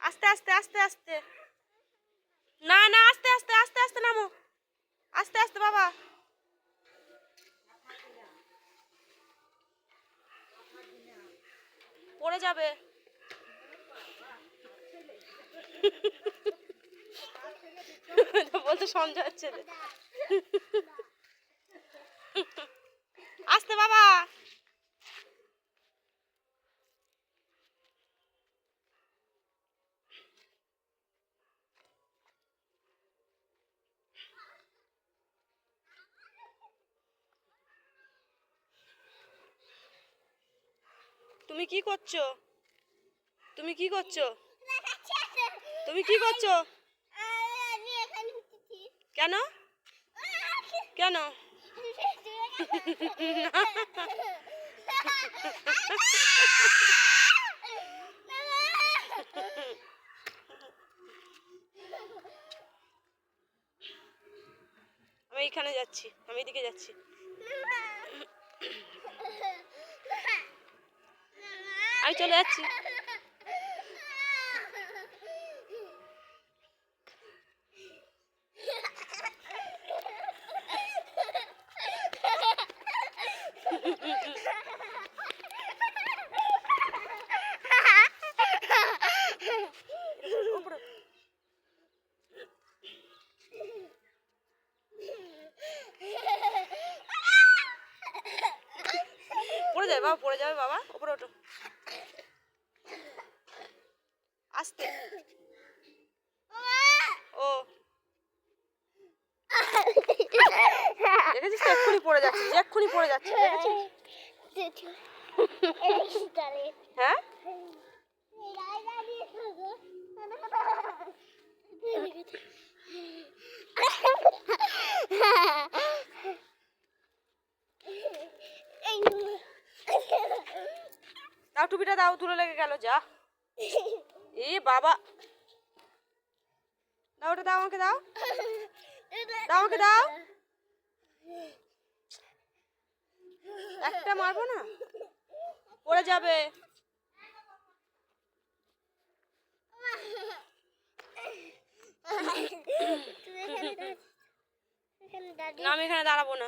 আস্তে আস্তে আস্তে আস্তে, না না আস্তে আস্তে আস্তে আস্তে নামো, আস্তে আস্তে বাবা। পড়ে যাবে। বলতে সঞ্জয় ছেলে। আস্তে বাবা। তুমি কি করছো? তুমি কি করছো? তুমি কি করছো? কেন কেন? আমি এইখানে যাচ্ছি, আমি এদিকে যাচ্ছি। আমি চলে যাচ্ছি। পড়ে যাবে বাবা, পড়ে যাবে বাবা, উপরে ওঠো আস্তে। ও দেখেছিস তো, এক্ষুনি পড়ে যাচ্ছিস, এক্ষুনি পড়ে যাচ্ছিস, দেখেছিস? হ্যাঁ দাও, টুপিটা দাও, তুলে লেগে গেল যা। এ বাবা, দাও ওটা, দাও আমাকে, দাও দাও আমাকে, দাও। একটা মারবো না, পড়ে যাবে। না আমি এখানে দাঁড়াবো না।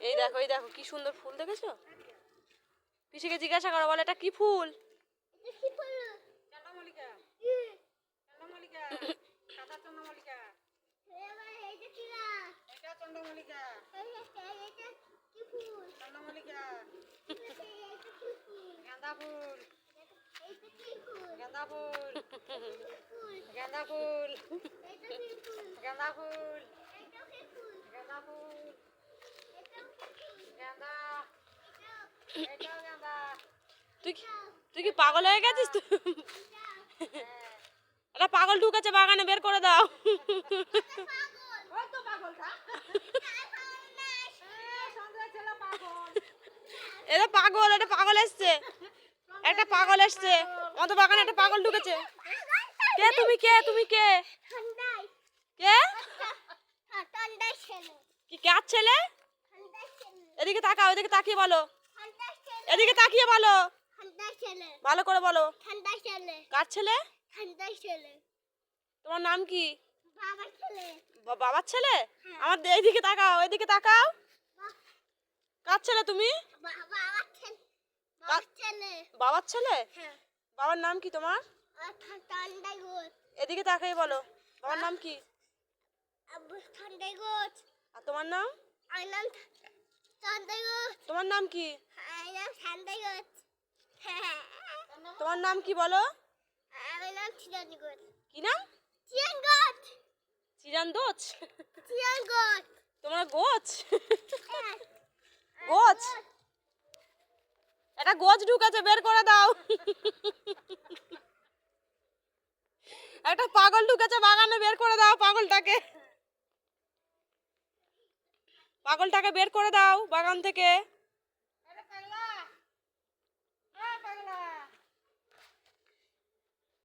এই দেখো, এই দেখো কি সুন্দর ফুল, দেখেছো? পিসিকে জিজ্ঞাসা করো, বলে এটা কি ফুল? গাঁদা ফুল, গাঁদা ফুল, গাঁদা ফুল, গাঁদা ফুল, গাঁদা ফুল, গাঁদা, এটাও গাঁদা। তুই কি পাগল হয়ে গেছিস? তুই এটা পাগল ঢুকেছে বাগানে, বের করে দাও। এটা পাগল, এটা পাগল এসছে, একটা পাগল এসছে অত বাগানে, একটা পাগল ঢুকেছে। কে তুমি, কে তুমি, কে কে কি কার ছেলে? এদিকে তাকাও, এদিকে তাকিয়ে বলো, এদিকে তাকিয়ে বলো, ভালো করে বলো। কার ছেলে? তোমার নাম কি? বাবার ছেলে? আমার এইদিকে তাকাও, এদিকে তাকাও। কার ছেলে তুমি? বাবার ছেলে? বাবার নাম কি তোমার? এদিকে তাকাই বলো, বাবার নাম কি? আর তোমার নাম? তোমার নাম কি? তোমার নাম কি বলো? কি নাম? চিরান দোচ? তোমার গোছ? গোছ? এটা গোছ ঢুকেছে, বের করে দাও। একটা পাগল ঢুকেছে বাগানে, বের করে দাও পাগলটাকে, পাগলটাকে বের করে দাও বাগান থেকে।